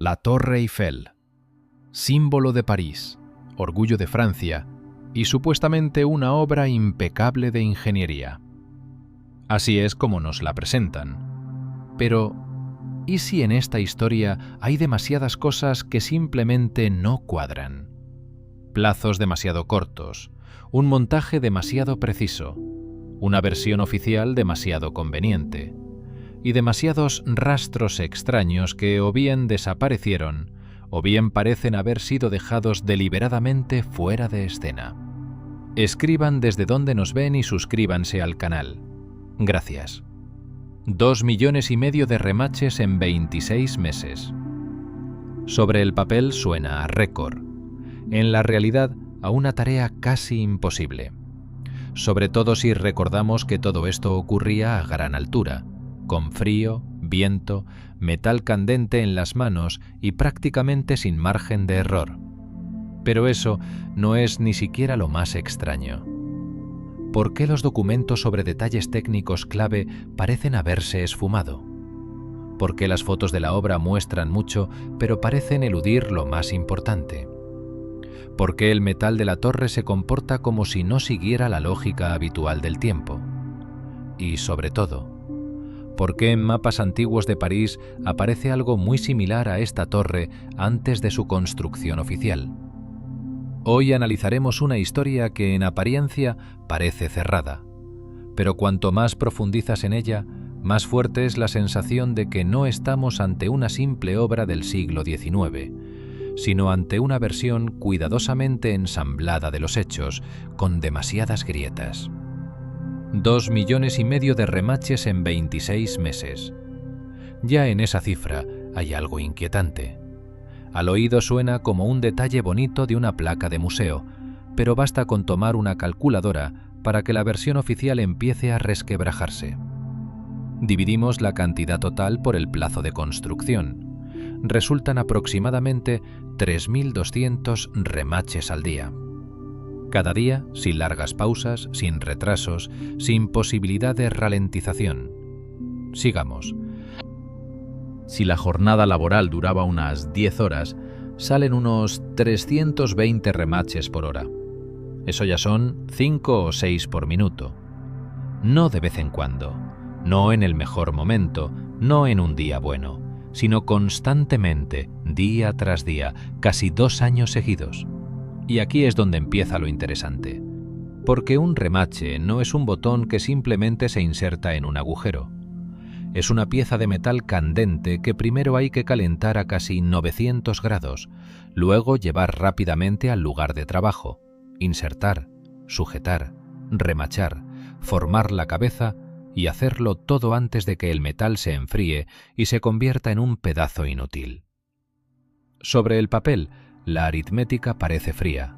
La Torre Eiffel, símbolo de París, orgullo de Francia y supuestamente una obra impecable de ingeniería. Así es como nos la presentan. Pero, ¿y si en esta historia hay demasiadas cosas que simplemente no cuadran? Plazos demasiado cortos, un montaje demasiado preciso, una versión oficial demasiado conveniente, y demasiados rastros extraños que o bien desaparecieron o bien parecen haber sido dejados deliberadamente fuera de escena. Escriban desde donde nos ven y suscríbanse al canal. Gracias. 2,5 millones de remaches en 26 meses. Sobre el papel suena a récord. En la realidad, a una tarea casi imposible. Sobre todo si recordamos que todo esto ocurría a gran altura, con frío, viento, metal candente en las manos y prácticamente sin margen de error. Pero eso no es ni siquiera lo más extraño. ¿Por qué los documentos sobre detalles técnicos clave parecen haberse esfumado? ¿Por qué las fotos de la obra muestran mucho, pero parecen eludir lo más importante? ¿Por qué el metal de la torre se comporta como si no siguiera la lógica habitual del tiempo? Y sobre todo, ¿por qué en mapas antiguos de París aparece algo muy similar a esta torre antes de su construcción oficial? Hoy analizaremos una historia que en apariencia parece cerrada, pero cuanto más profundizas en ella, más fuerte es la sensación de que no estamos ante una simple obra del siglo XIX, sino ante una versión cuidadosamente ensamblada de los hechos, con demasiadas grietas. 2,5 millones de remaches en 26 meses. Ya en esa cifra hay algo inquietante. Al oído suena como un detalle bonito de una placa de museo, pero basta con tomar una calculadora para que la versión oficial empiece a resquebrajarse. Dividimos la cantidad total por el plazo de construcción. Resultan aproximadamente 3.200 remaches al día. Cada día, sin largas pausas, sin retrasos, sin posibilidad de ralentización. Sigamos. Si la jornada laboral duraba unas 10 horas, salen unos 320 remaches por hora. Eso ya son 5 o 6 por minuto. No de vez en cuando, no en el mejor momento, no en un día bueno, sino constantemente, día tras día, casi 2 años seguidos. Y aquí es donde empieza lo interesante. Porque un remache no es un botón que simplemente se inserta en un agujero. Es una pieza de metal candente que primero hay que calentar a casi 900 grados, luego llevar rápidamente al lugar de trabajo, insertar, sujetar, remachar, formar la cabeza y hacerlo todo antes de que el metal se enfríe y se convierta en un pedazo inútil. Sobre el papel, la aritmética parece fría.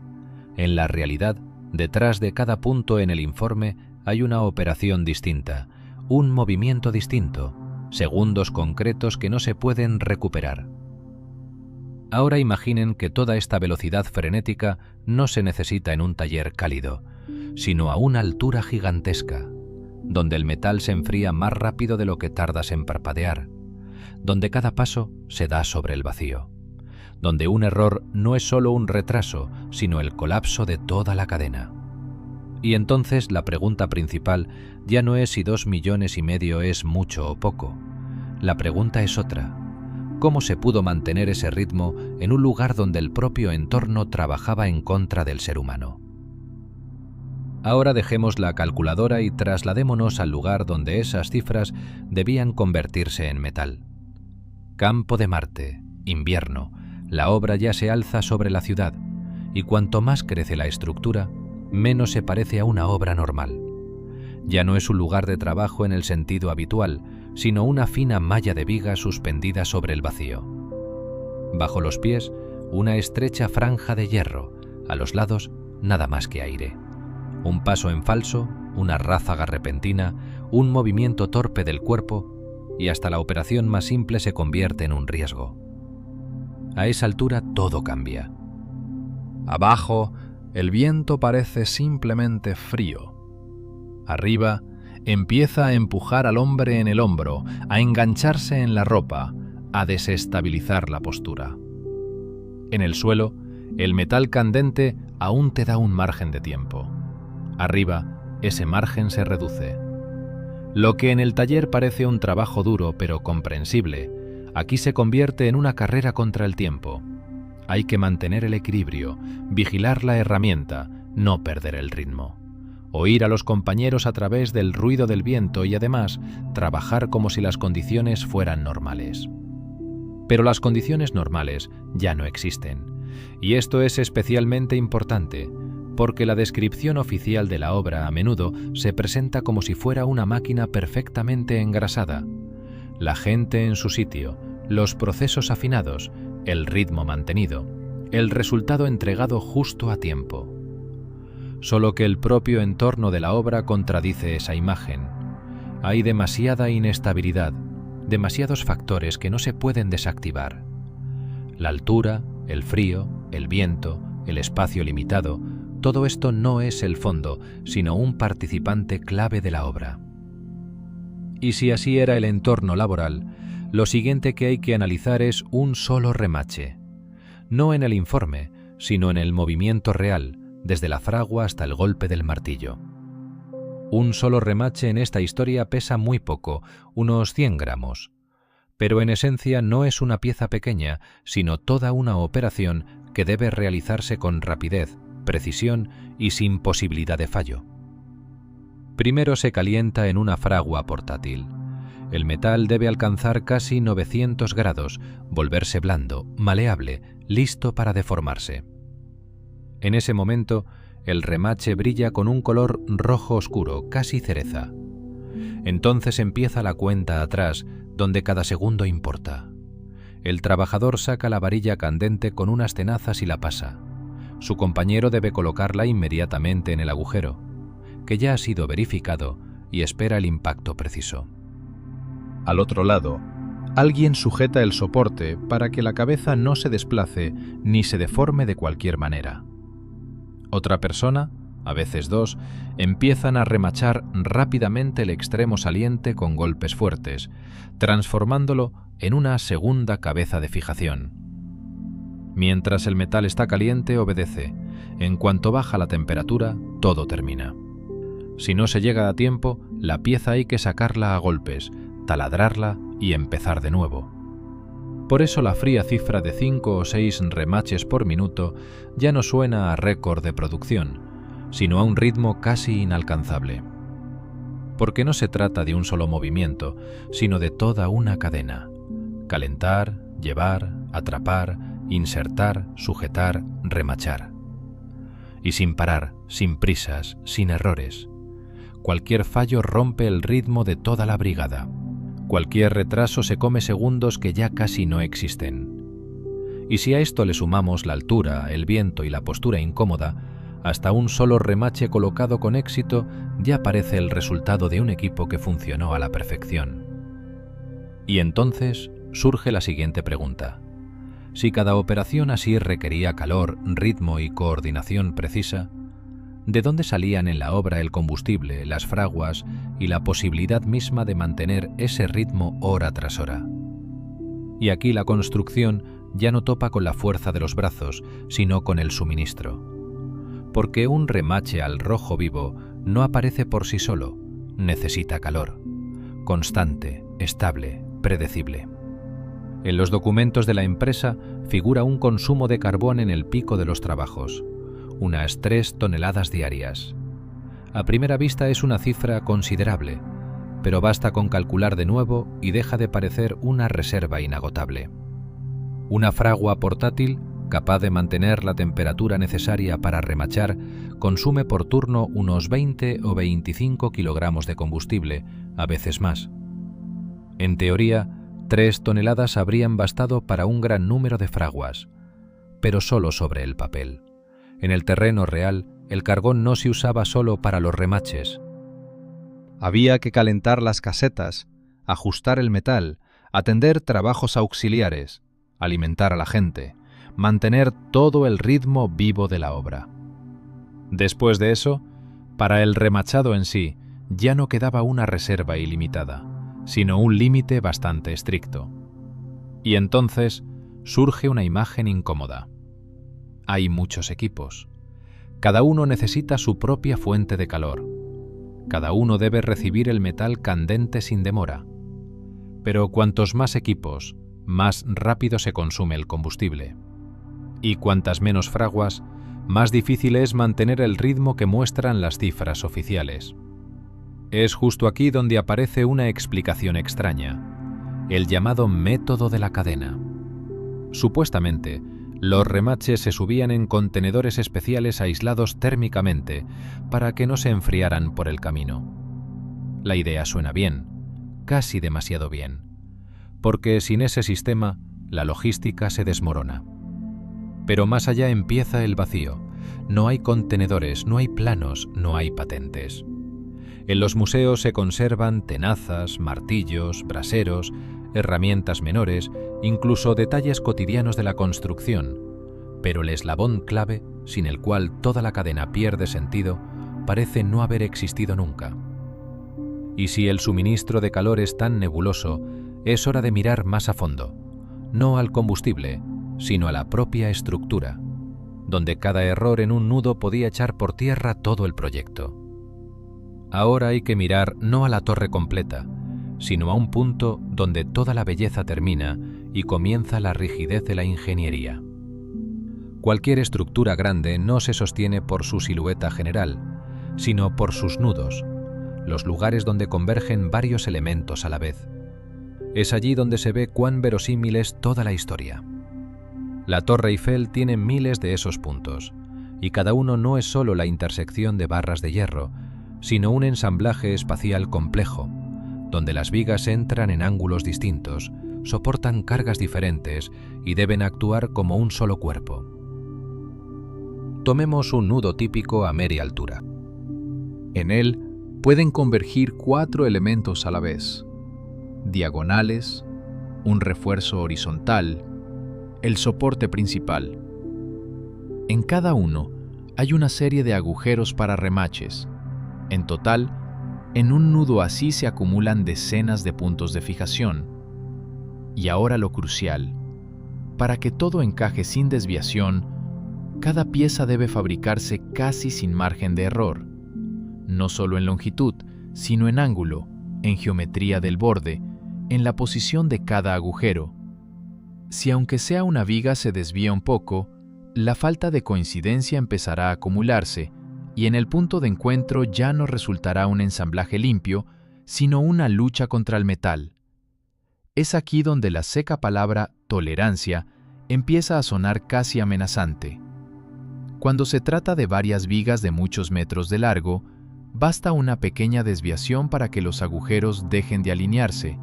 En la realidad, detrás de cada punto en el informe hay una operación distinta, un movimiento distinto, segundos concretos que no se pueden recuperar. Ahora imaginen que toda esta velocidad frenética no se necesita en un taller cálido, sino a una altura gigantesca, donde el metal se enfría más rápido de lo que tardas en parpadear, donde cada paso se da sobre el vacío, donde un error no es solo un retraso, sino el colapso de toda la cadena. Y entonces la pregunta principal ya no es si 2,5 millones es mucho o poco. La pregunta es otra. ¿Cómo se pudo mantener ese ritmo en un lugar donde el propio entorno trabajaba en contra del ser humano? Ahora dejemos la calculadora y trasladémonos al lugar donde esas cifras debían convertirse en metal. Campo de Marte, invierno. La obra ya se alza sobre la ciudad, y cuanto más crece la estructura, menos se parece a una obra normal. Ya no es un lugar de trabajo en el sentido habitual, sino una fina malla de viga suspendida sobre el vacío. Bajo los pies, una estrecha franja de hierro, a los lados, nada más que aire. Un paso en falso, una ráfaga repentina, un movimiento torpe del cuerpo, y hasta la operación más simple se convierte en un riesgo. A esa altura todo cambia. Abajo, el viento parece simplemente frío. Arriba, empieza a empujar al hombre en el hombro, a engancharse en la ropa, a desestabilizar la postura. En el suelo, el metal candente aún te da un margen de tiempo. Arriba, ese margen se reduce. Lo que en el taller parece un trabajo duro pero comprensible, aquí se convierte en una carrera contra el tiempo. Hay que mantener el equilibrio, vigilar la herramienta, no perder el ritmo. Oír a los compañeros a través del ruido del viento y además trabajar como si las condiciones fueran normales. Pero las condiciones normales ya no existen, y esto es especialmente importante, porque la descripción oficial de la obra a menudo se presenta como si fuera una máquina perfectamente engrasada. La gente en su sitio, los procesos afinados, el ritmo mantenido, el resultado entregado justo a tiempo. Solo que el propio entorno de la obra contradice esa imagen. Hay demasiada inestabilidad, demasiados factores que no se pueden desactivar. La altura, el frío, el viento, el espacio limitado, todo esto no es el fondo, sino un participante clave de la obra. Y si así era el entorno laboral, lo siguiente que hay que analizar es un solo remache. No en el informe, sino en el movimiento real, desde la fragua hasta el golpe del martillo. Un solo remache en esta historia pesa muy poco, unos 100 gramos. Pero en esencia no es una pieza pequeña, sino toda una operación que debe realizarse con rapidez, precisión y sin posibilidad de fallo. Primero se calienta en una fragua portátil. El metal debe alcanzar casi 900 grados, volverse blando, maleable, listo para deformarse. En ese momento, el remache brilla con un color rojo oscuro, casi cereza. Entonces empieza la cuenta atrás, donde cada segundo importa. El trabajador saca la varilla candente con unas tenazas y la pasa. Su compañero debe colocarla inmediatamente en el agujero, que ya ha sido verificado, y espera el impacto preciso. Al otro lado, alguien sujeta el soporte para que la cabeza no se desplace ni se deforme de cualquier manera. Otra persona, a veces dos, empiezan a remachar rápidamente el extremo saliente con golpes fuertes, transformándolo en una segunda cabeza de fijación. Mientras el metal está caliente, obedece. En cuanto baja la temperatura, todo termina. Si no se llega a tiempo, la pieza hay que sacarla a golpes, taladrarla y empezar de nuevo. Por eso la fría cifra de 5 o 6 remaches por minuto ya no suena a récord de producción, sino a un ritmo casi inalcanzable. Porque no se trata de un solo movimiento, sino de toda una cadena. Calentar, llevar, atrapar, insertar, sujetar, remachar. Y sin parar, sin prisas, sin errores. Cualquier fallo rompe el ritmo de toda la brigada. Cualquier retraso se come segundos que ya casi no existen. Y si a esto le sumamos la altura, el viento y la postura incómoda, hasta un solo remache colocado con éxito ya aparece el resultado de un equipo que funcionó a la perfección. Y entonces surge la siguiente pregunta. Si cada operación así requería calor, ritmo y coordinación precisa, ¿de dónde salían en la obra el combustible, las fraguas y la posibilidad misma de mantener ese ritmo hora tras hora? Y aquí la construcción ya no topa con la fuerza de los brazos, sino con el suministro. Porque un remache al rojo vivo no aparece por sí solo, necesita calor, constante, estable, predecible. En los documentos de la empresa figura un consumo de carbón en el pico de los trabajos, unas 3 toneladas diarias. A primera vista es una cifra considerable, pero basta con calcular de nuevo y deja de parecer una reserva inagotable. Una fragua portátil, capaz de mantener la temperatura necesaria para remachar, consume por turno unos 20 o 25 kilogramos de combustible, a veces más. En teoría, 3 toneladas habrían bastado para un gran número de fraguas, pero solo sobre el papel. En el terreno real, el carbón no se usaba solo para los remaches. Había que calentar las casetas, ajustar el metal, atender trabajos auxiliares, alimentar a la gente, mantener todo el ritmo vivo de la obra. Después de eso, para el remachado en sí, ya no quedaba una reserva ilimitada, sino un límite bastante estricto. Y entonces surge una imagen incómoda. Hay muchos equipos. Cada uno necesita su propia fuente de calor. Cada uno debe recibir el metal candente sin demora. Pero cuantos más equipos, más rápido se consume el combustible. Y cuantas menos fraguas, más difícil es mantener el ritmo que muestran las cifras oficiales. Es justo aquí donde aparece una explicación extraña, el llamado método de la cadena. Supuestamente, los remaches se subían en contenedores especiales aislados térmicamente para que no se enfriaran por el camino. La idea suena bien, casi demasiado bien, porque sin ese sistema, la logística se desmorona. Pero más allá empieza el vacío. No hay contenedores, no hay planos, no hay patentes. En los museos se conservan tenazas, martillos, braseros, herramientas menores, incluso detalles cotidianos de la construcción, pero el eslabón clave, sin el cual toda la cadena pierde sentido, parece no haber existido nunca. Y si el suministro de calor es tan nebuloso, es hora de mirar más a fondo, no al combustible, sino a la propia estructura, donde cada error en un nudo podía echar por tierra todo el proyecto. Ahora hay que mirar no a la torre completa, sino a un punto donde toda la belleza termina y comienza la rigidez de la ingeniería. Cualquier estructura grande no se sostiene por su silueta general, sino por sus nudos, los lugares donde convergen varios elementos a la vez. Es allí donde se ve cuán verosímil es toda la historia. La Torre Eiffel tiene miles de esos puntos, y cada uno no es solo la intersección de barras de hierro, sino un ensamblaje espacial complejo, donde las vigas entran en ángulos distintos, soportan cargas diferentes y deben actuar como un solo cuerpo. Tomemos un nudo típico a media altura. En él pueden convergir 4 elementos a la vez: diagonales, un refuerzo horizontal, el soporte principal. En cada uno hay una serie de agujeros para remaches. En total, en un nudo así se acumulan decenas de puntos de fijación. Y ahora lo crucial: para que todo encaje sin desviación, cada pieza debe fabricarse casi sin margen de error, no solo en longitud, sino en ángulo, en geometría del borde, en la posición de cada agujero. Si aunque sea una viga se desvía un poco, la falta de coincidencia empezará a acumularse, y en el punto de encuentro ya no resultará un ensamblaje limpio, sino una lucha contra el metal. Es aquí donde la seca palabra tolerancia empieza a sonar casi amenazante. Cuando se trata de varias vigas de muchos metros de largo, basta una pequeña desviación para que los agujeros dejen de alinearse,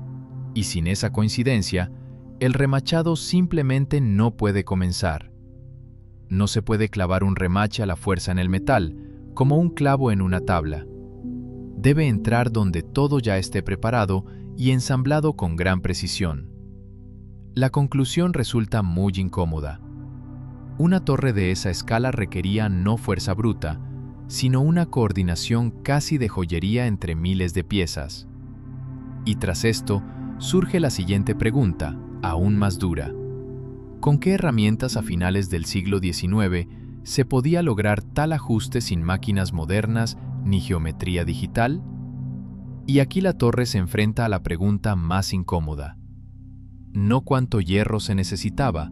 y sin esa coincidencia, el remachado simplemente no puede comenzar. No se puede clavar un remache a la fuerza en el metal, como un clavo en una tabla. Debe entrar donde todo ya esté preparado y ensamblado con gran precisión. La conclusión resulta muy incómoda. Una torre de esa escala requería no fuerza bruta, sino una coordinación casi de joyería entre miles de piezas. Y tras esto, surge la siguiente pregunta, aún más dura. ¿Con qué herramientas a finales del siglo XIX se podía lograr tal ajuste sin máquinas modernas ni geometría digital? Y aquí la torre se enfrenta a la pregunta más incómoda. No cuánto hierro se necesitaba,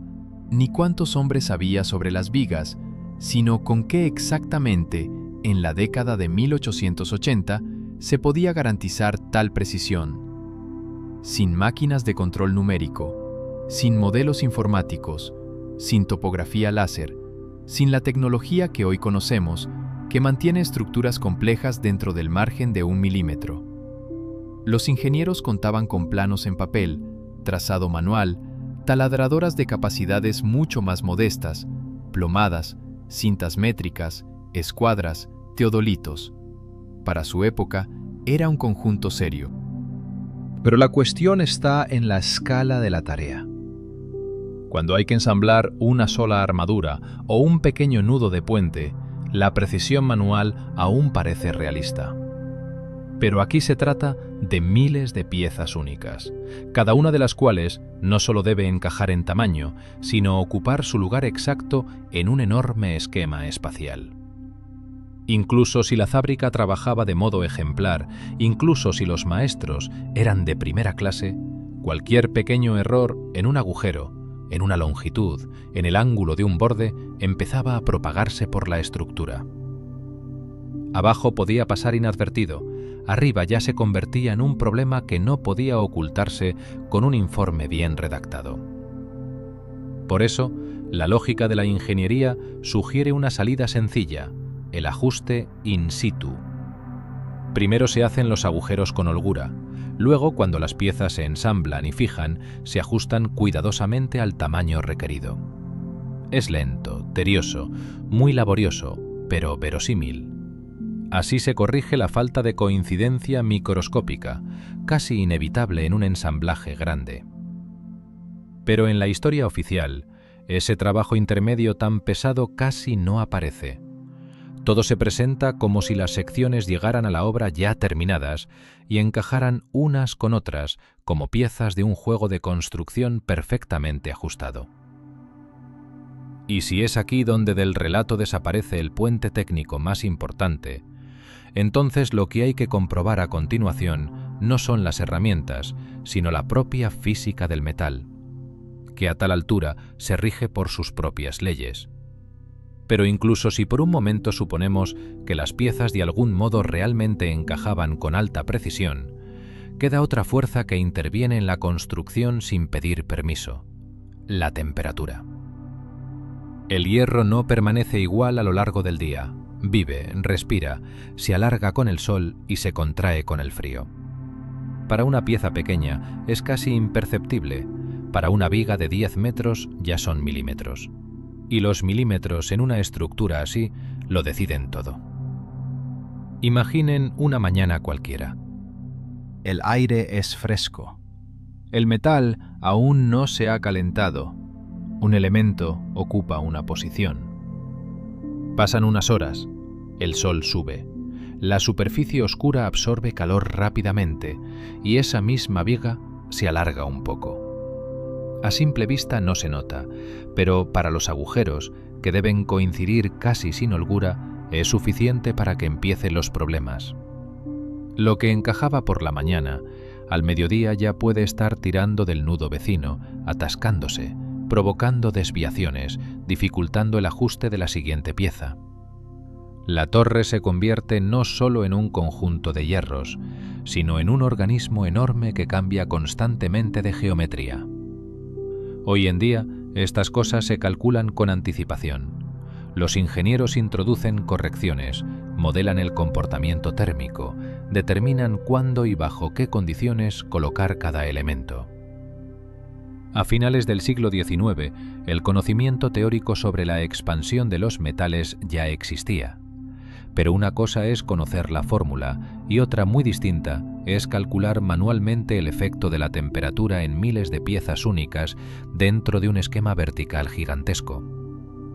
ni cuántos hombres había sobre las vigas, sino con qué exactamente, en la década de 1880, se podía garantizar tal precisión. Sin máquinas de control numérico, sin modelos informáticos, sin topografía láser, sin la tecnología que hoy conocemos, que mantiene estructuras complejas dentro del margen de 1 milímetro. Los ingenieros contaban con planos en papel, trazado manual, taladradoras de capacidades mucho más modestas, plomadas, cintas métricas, escuadras, teodolitos. Para su época, era un conjunto serio. Pero la cuestión está en la escala de la tarea. Cuando hay que ensamblar una sola armadura o un pequeño nudo de puente, la precisión manual aún parece realista. Pero aquí se trata de miles de piezas únicas, cada una de las cuales no solo debe encajar en tamaño, sino ocupar su lugar exacto en un enorme esquema espacial. Incluso si la fábrica trabajaba de modo ejemplar, incluso si los maestros eran de primera clase, cualquier pequeño error en un agujero, en una longitud, en el ángulo de un borde, empezaba a propagarse por la estructura. Abajo podía pasar inadvertido, arriba ya se convertía en un problema que no podía ocultarse con un informe bien redactado. Por eso, la lógica de la ingeniería sugiere una salida sencilla: el ajuste in situ. Primero se hacen los agujeros con holgura, luego, cuando las piezas se ensamblan y fijan, se ajustan cuidadosamente al tamaño requerido. Es lento, tedioso, muy laborioso, pero verosímil. Así se corrige la falta de coincidencia microscópica, casi inevitable en un ensamblaje grande. Pero en la historia oficial, ese trabajo intermedio tan pesado casi no aparece. Todo se presenta como si las secciones llegaran a la obra ya terminadas y encajaran unas con otras como piezas de un juego de construcción perfectamente ajustado. Y si es aquí donde del relato desaparece el puente técnico más importante, entonces lo que hay que comprobar a continuación no son las herramientas, sino la propia física del metal, que a tal altura se rige por sus propias leyes. Pero incluso si por un momento suponemos que las piezas de algún modo realmente encajaban con alta precisión, queda otra fuerza que interviene en la construcción sin pedir permiso: la temperatura. El hierro no permanece igual a lo largo del día. Vive, respira, se alarga con el sol y se contrae con el frío. Para una pieza pequeña es casi imperceptible, para una viga de 10 metros ya son milímetros. Y los milímetros en una estructura así lo deciden todo. Imaginen una mañana cualquiera. El aire es fresco. El metal aún no se ha calentado. Un elemento ocupa una posición. Pasan unas horas. El sol sube. La superficie oscura absorbe calor rápidamente y esa misma viga se alarga un poco. A simple vista no se nota, pero para los agujeros, que deben coincidir casi sin holgura, es suficiente para que empiecen los problemas. Lo que encajaba por la mañana, al mediodía ya puede estar tirando del nudo vecino, atascándose, provocando desviaciones, dificultando el ajuste de la siguiente pieza. La torre se convierte no solo en un conjunto de hierros, sino en un organismo enorme que cambia constantemente de geometría. Hoy en día, estas cosas se calculan con anticipación. Los ingenieros introducen correcciones, modelan el comportamiento térmico, determinan cuándo y bajo qué condiciones colocar cada elemento. A finales del siglo XIX, el conocimiento teórico sobre la expansión de los metales ya existía. Pero una cosa es conocer la fórmula y otra muy distinta es calcular manualmente el efecto de la temperatura en miles de piezas únicas dentro de un esquema vertical gigantesco.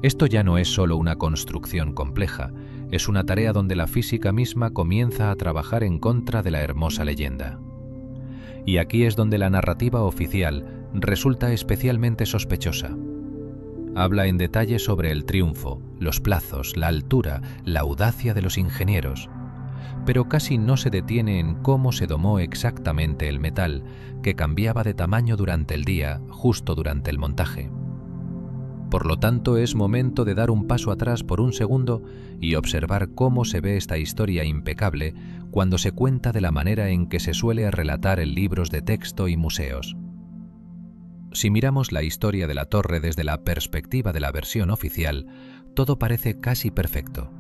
Esto ya no es solo una construcción compleja, es una tarea donde la física misma comienza a trabajar en contra de la hermosa leyenda. Y aquí es donde la narrativa oficial resulta especialmente sospechosa. Habla en detalle sobre el triunfo, los plazos, la altura, la audacia de los ingenieros, pero casi no se detiene en cómo se domó exactamente el metal, que cambiaba de tamaño durante el día, justo durante el montaje. Por lo tanto, es momento de dar un paso atrás por un segundo y observar cómo se ve esta historia impecable cuando se cuenta de la manera en que se suele relatar en libros de texto y museos. Si miramos la historia de la torre desde la perspectiva de la versión oficial, todo parece casi perfecto.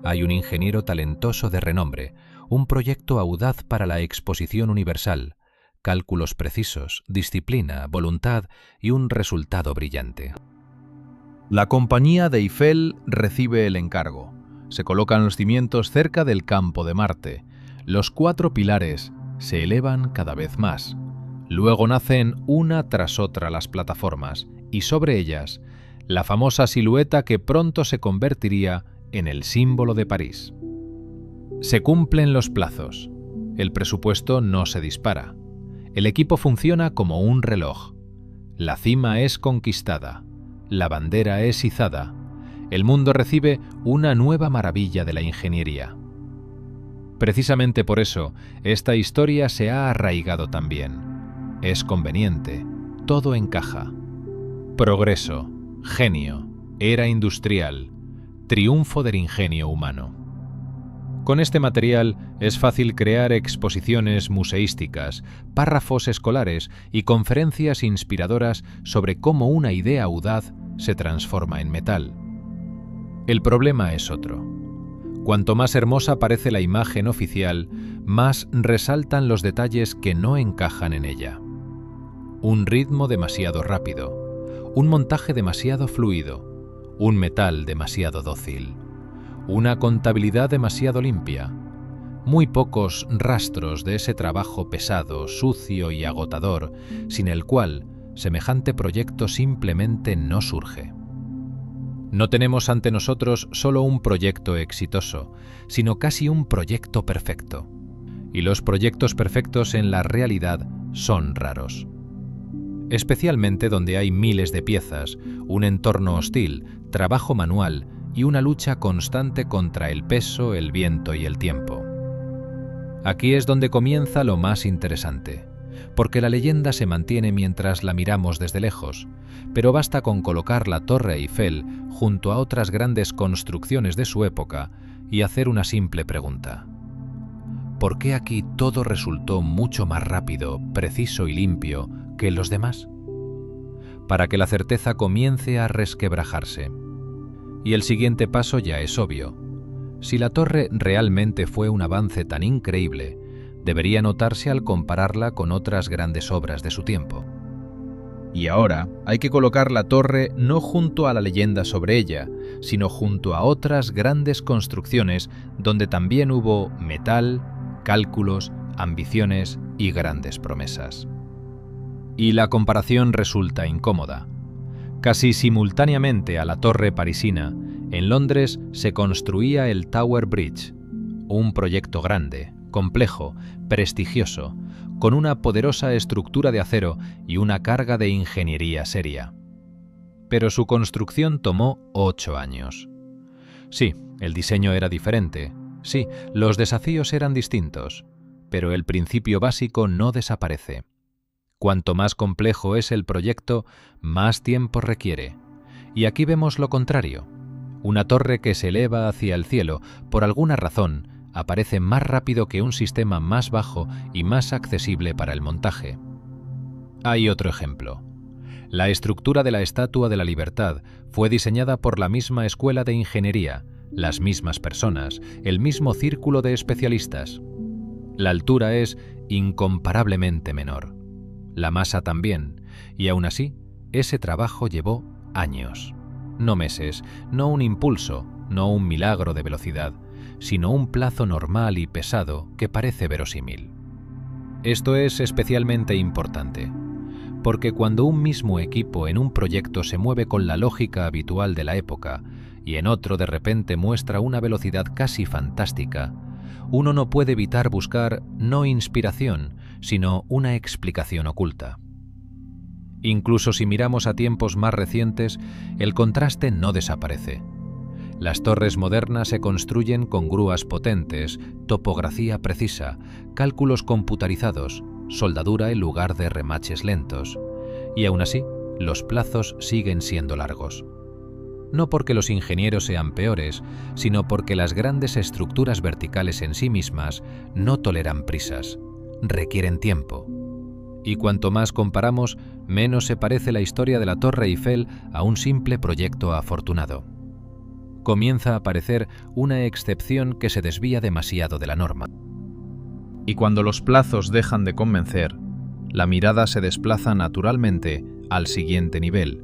Hay un ingeniero talentoso de renombre, un proyecto audaz para la exposición universal, cálculos precisos, disciplina, voluntad y un resultado brillante. La compañía de Eiffel recibe el encargo. Se colocan los cimientos cerca del campo de Marte. Los 4 pilares se elevan cada vez más. Luego nacen una tras otra las plataformas y sobre ellas la famosa silueta que pronto se convertiría en el símbolo de París. Se cumplen los plazos. El presupuesto no se dispara. El equipo funciona como un reloj. La cima es conquistada. La bandera es izada. El mundo recibe una nueva maravilla de la ingeniería. Precisamente por eso, esta historia se ha arraigado también. Es conveniente. Todo encaja. Progreso, genio, era industrial, triunfo del ingenio humano. Con este material es fácil crear exposiciones museísticas, párrafos escolares y conferencias inspiradoras sobre cómo una idea audaz se transforma en metal. El problema es otro. Cuanto más hermosa parece la imagen oficial, más resaltan los detalles que no encajan en ella. Un ritmo demasiado rápido, un montaje demasiado fluido, un metal demasiado dócil, una contabilidad demasiado limpia, muy pocos rastros de ese trabajo pesado, sucio y agotador, sin el cual semejante proyecto simplemente no surge. No tenemos ante nosotros solo un proyecto exitoso, sino casi un proyecto perfecto. Y los proyectos perfectos en la realidad son raros. Especialmente donde hay miles de piezas, un entorno hostil, trabajo manual y una lucha constante contra el peso, el viento y el tiempo. Aquí es donde comienza lo más interesante, porque la leyenda se mantiene mientras la miramos desde lejos, pero basta con colocar la Torre Eiffel junto a otras grandes construcciones de su época y hacer una simple pregunta. ¿Por qué aquí todo resultó mucho más rápido, preciso y limpio que en los demás? Para que la certeza comience a resquebrajarse. Y el siguiente paso ya es obvio. Si la torre realmente fue un avance tan increíble, debería notarse al compararla con otras grandes obras de su tiempo. Y ahora hay que colocar la torre no junto a la leyenda sobre ella, sino junto a otras grandes construcciones donde también hubo metal, cálculos, ambiciones y grandes promesas. Y la comparación resulta incómoda. Casi simultáneamente a la torre parisina, en Londres se construía el Tower Bridge, un proyecto grande, complejo, prestigioso, con una poderosa estructura de acero y una carga de ingeniería seria. Pero su construcción tomó 8 años. Sí, el diseño era diferente, sí, los desafíos eran distintos, pero el principio básico no desaparece. Cuanto más complejo es el proyecto, más tiempo requiere. Y aquí vemos lo contrario. Una torre que se eleva hacia el cielo, por alguna razón, aparece más rápido que un sistema más bajo y más accesible para el montaje. Hay otro ejemplo. La estructura de la Estatua de la Libertad fue diseñada por la misma escuela de ingeniería, las mismas personas, el mismo círculo de especialistas. La altura es incomparablemente menor. La masa también, y aún así, ese trabajo llevó años. No meses, no un impulso, no un milagro de velocidad, sino un plazo normal y pesado que parece verosímil. Esto es especialmente importante, porque cuando un mismo equipo en un proyecto se mueve con la lógica habitual de la época y en otro de repente muestra una velocidad casi fantástica, uno no puede evitar buscar no inspiración, sino una explicación oculta. Incluso si miramos a tiempos más recientes, el contraste no desaparece. Las torres modernas se construyen con grúas potentes, topografía precisa, cálculos computarizados, soldadura en lugar de remaches lentos. Y aún así, los plazos siguen siendo largos. No porque los ingenieros sean peores, sino porque las grandes estructuras verticales en sí mismas no toleran prisas, requieren tiempo. Y cuanto más comparamos, menos se parece la historia de la Torre Eiffel a un simple proyecto afortunado. Comienza a aparecer una excepción que se desvía demasiado de la norma. Y cuando los plazos dejan de convencer, la mirada se desplaza naturalmente al siguiente nivel,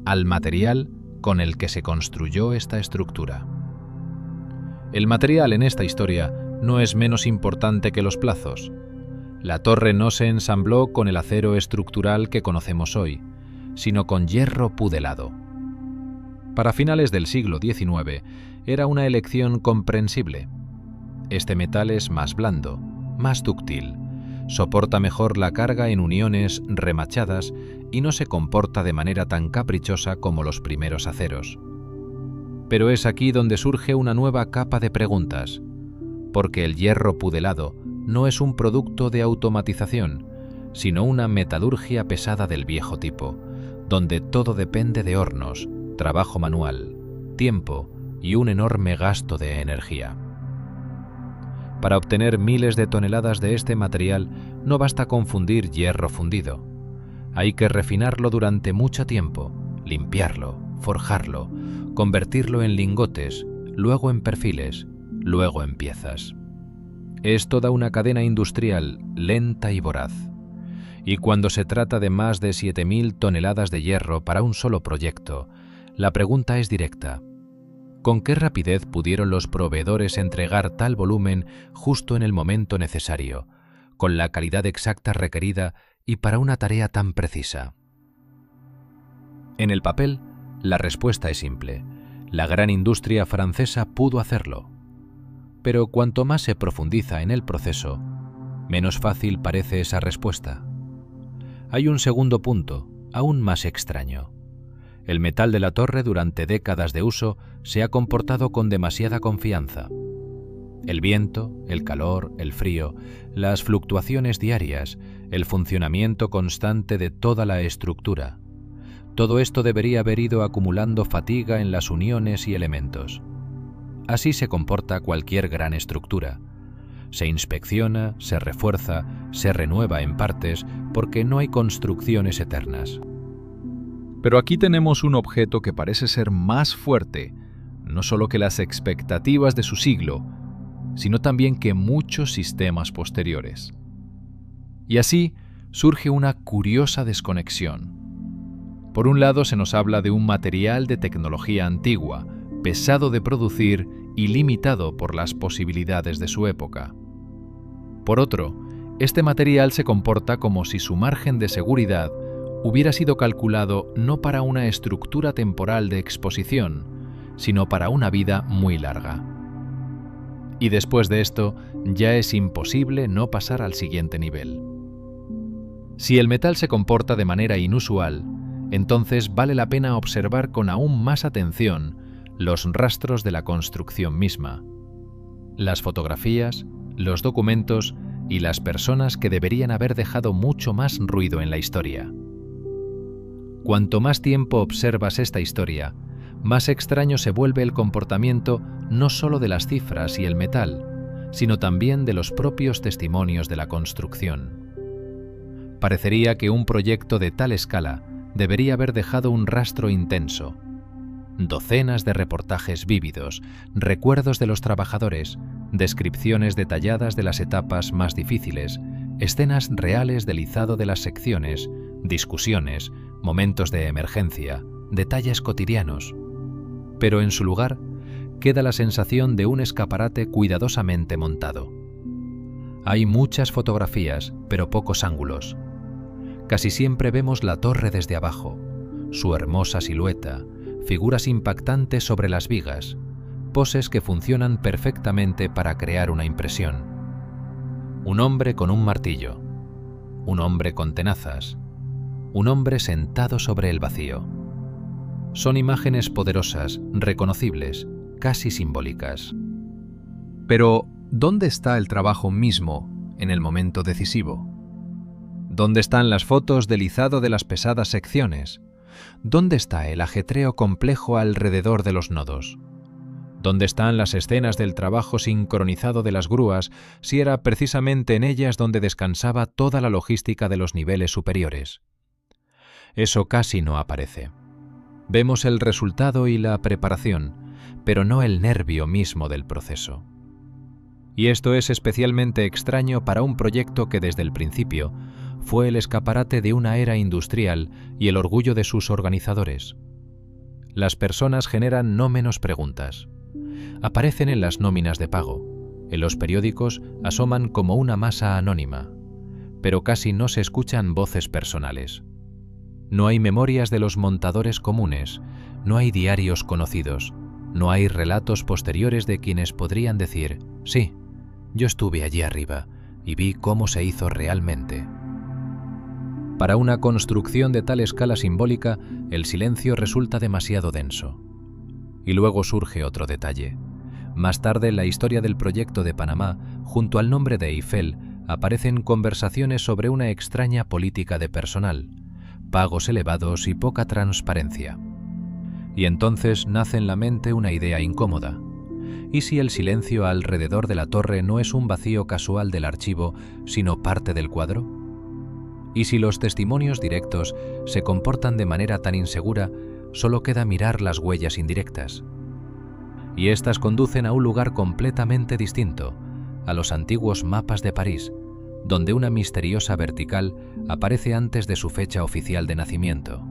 al material con el que se construyó esta estructura. El material en esta historia no es menos importante que los plazos. La torre no se ensambló con el acero estructural que conocemos hoy, sino con hierro pudelado. Para finales del siglo XIX era una elección comprensible. Este metal es más blando, más dúctil, soporta mejor la carga en uniones remachadas y no se comporta de manera tan caprichosa como los primeros aceros. Pero es aquí donde surge una nueva capa de preguntas, porque el hierro pudelado no es un producto de automatización, sino una metalurgia pesada del viejo tipo, donde todo depende de hornos, trabajo manual, tiempo y un enorme gasto de energía. Para obtener miles de toneladas de este material no basta con fundir hierro fundido. Hay que refinarlo durante mucho tiempo, limpiarlo, forjarlo, convertirlo en lingotes, luego en perfiles, luego en piezas. Es toda una cadena industrial lenta y voraz. Y cuando se trata de más de 7.000 toneladas de hierro para un solo proyecto, la pregunta es directa. ¿Con qué rapidez pudieron los proveedores entregar tal volumen justo en el momento necesario, con la calidad exacta requerida y para una tarea tan precisa? En el papel, la respuesta es simple. La gran industria francesa pudo hacerlo. Pero cuanto más se profundiza en el proceso, menos fácil parece esa respuesta. Hay un segundo punto, aún más extraño. El metal de la torre durante décadas de uso se ha comportado con demasiada confianza. El viento, el calor, el frío, las fluctuaciones diarias, el funcionamiento constante de toda la estructura. Todo esto debería haber ido acumulando fatiga en las uniones y elementos. Así se comporta cualquier gran estructura. Se inspecciona, se refuerza, se renueva en partes porque no hay construcciones eternas. Pero aquí tenemos un objeto que parece ser más fuerte, no solo que las expectativas de su siglo, sino también que muchos sistemas posteriores. Y así surge una curiosa desconexión. Por un lado se nos habla de un material de tecnología antigua, pesado de producir y limitado por las posibilidades de su época. Por otro, este material se comporta como si su margen de seguridad hubiera sido calculado no para una estructura temporal de exposición, sino para una vida muy larga. Y después de esto, ya es imposible no pasar al siguiente nivel. Si el metal se comporta de manera inusual, entonces vale la pena observar con aún más atención los rastros de la construcción misma, las fotografías, los documentos y las personas que deberían haber dejado mucho más ruido en la historia. Cuanto más tiempo observas esta historia, más extraño se vuelve el comportamiento no solo de las cifras y el metal, sino también de los propios testimonios de la construcción. Parecería que un proyecto de tal escala debería haber dejado un rastro intenso. Docenas de reportajes vívidos, recuerdos de los trabajadores, descripciones detalladas de las etapas más difíciles, escenas reales del izado de las secciones, discusiones, momentos de emergencia, detalles cotidianos. Pero en su lugar queda la sensación de un escaparate cuidadosamente montado. Hay muchas fotografías, pero pocos ángulos. Casi siempre vemos la torre desde abajo, su hermosa silueta, figuras impactantes sobre las vigas, poses que funcionan perfectamente para crear una impresión. Un hombre con un martillo, un hombre con tenazas, un hombre sentado sobre el vacío. Son imágenes poderosas, reconocibles, casi simbólicas. Pero, ¿dónde está el trabajo mismo en el momento decisivo? ¿Dónde están las fotos del izado de las pesadas secciones? ¿Dónde está el ajetreo complejo alrededor de los nodos? ¿Dónde están las escenas del trabajo sincronizado de las grúas si era precisamente en ellas donde descansaba toda la logística de los niveles superiores? Eso casi no aparece. Vemos el resultado y la preparación, pero no el nervio mismo del proceso. Y esto es especialmente extraño para un proyecto que desde el principio fue el escaparate de una era industrial y el orgullo de sus organizadores. Las personas generan no menos preguntas. Aparecen en las nóminas de pago, en los periódicos asoman como una masa anónima, pero casi no se escuchan voces personales. No hay memorias de los montadores comunes, no hay diarios conocidos, no hay relatos posteriores de quienes podrían decir, sí, Yo estuve allí arriba y vi cómo se hizo realmente. Para una construcción de tal escala simbólica, el silencio resulta demasiado denso. Y luego surge otro detalle. Más tarde, en la historia del proyecto de Panamá, junto al nombre de Eiffel, aparecen conversaciones sobre una extraña política de personal, pagos elevados y poca transparencia. Y entonces nace en la mente una idea incómoda. ¿Y si el silencio alrededor de la torre no es un vacío casual del archivo, sino parte del cuadro? ¿Y si los testimonios directos se comportan de manera tan insegura, solo queda mirar las huellas indirectas? Y estas conducen a un lugar completamente distinto, a los antiguos mapas de París, donde una misteriosa vertical aparece antes de su fecha oficial de nacimiento.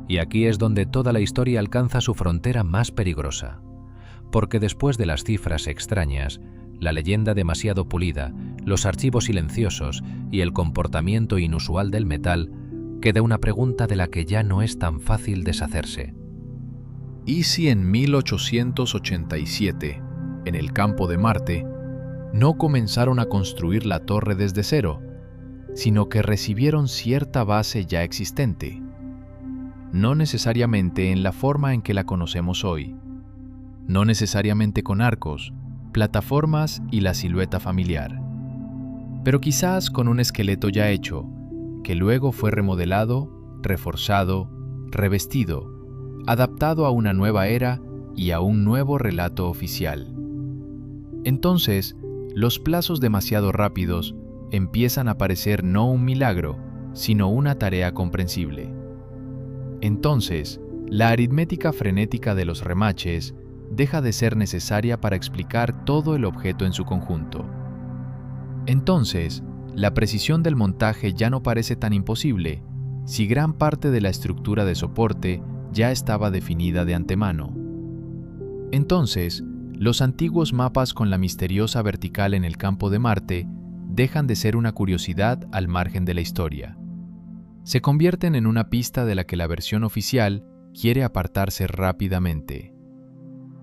Y aquí es donde toda la historia alcanza su frontera más peligrosa, porque después de las cifras extrañas, la leyenda demasiado pulida, los archivos silenciosos y el comportamiento inusual del metal, queda una pregunta de la que ya no es tan fácil deshacerse. ¿Y si en 1887, en el campo de Marte, no comenzaron a construir la torre desde cero, sino que recibieron cierta base ya existente? No necesariamente en la forma en que la conocemos hoy, no necesariamente con arcos, plataformas y la silueta familiar, pero quizás con un esqueleto ya hecho, que luego fue remodelado, reforzado, revestido, adaptado a una nueva era y a un nuevo relato oficial. Entonces, los plazos demasiado rápidos empiezan a parecer no un milagro, sino una tarea comprensible. Entonces, la aritmética frenética de los remaches deja de ser necesaria para explicar todo el objeto en su conjunto. Entonces, la precisión del montaje ya no parece tan imposible, si gran parte de la estructura de soporte ya estaba definida de antemano. Entonces, los antiguos mapas con la misteriosa vertical en el campo de Marte dejan de ser una curiosidad al margen de la historia. Se convierten en una pista de la que la versión oficial quiere apartarse rápidamente.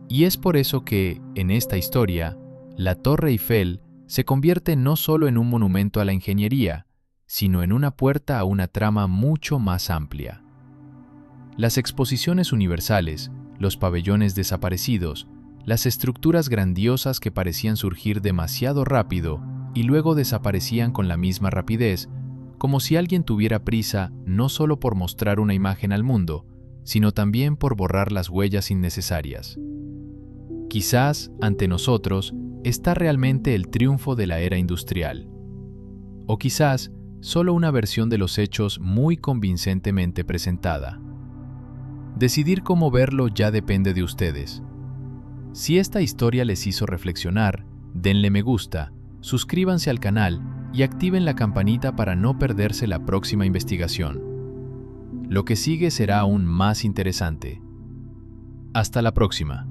Y es por eso que, en esta historia, la Torre Eiffel se convierte no solo en un monumento a la ingeniería, sino en una puerta a una trama mucho más amplia. Las exposiciones universales, los pabellones desaparecidos, las estructuras grandiosas que parecían surgir demasiado rápido y luego desaparecían con la misma rapidez, como si alguien tuviera prisa no solo por mostrar una imagen al mundo, sino también por borrar las huellas innecesarias. Quizás, ante nosotros, está realmente el triunfo de la era industrial. O quizás, solo una versión de los hechos muy convincentemente presentada. Decidir cómo verlo ya depende de ustedes. Si esta historia les hizo reflexionar, denle me gusta, suscríbanse al canal y activen la campanita para no perderse la próxima investigación. Lo que sigue será aún más interesante. Hasta la próxima.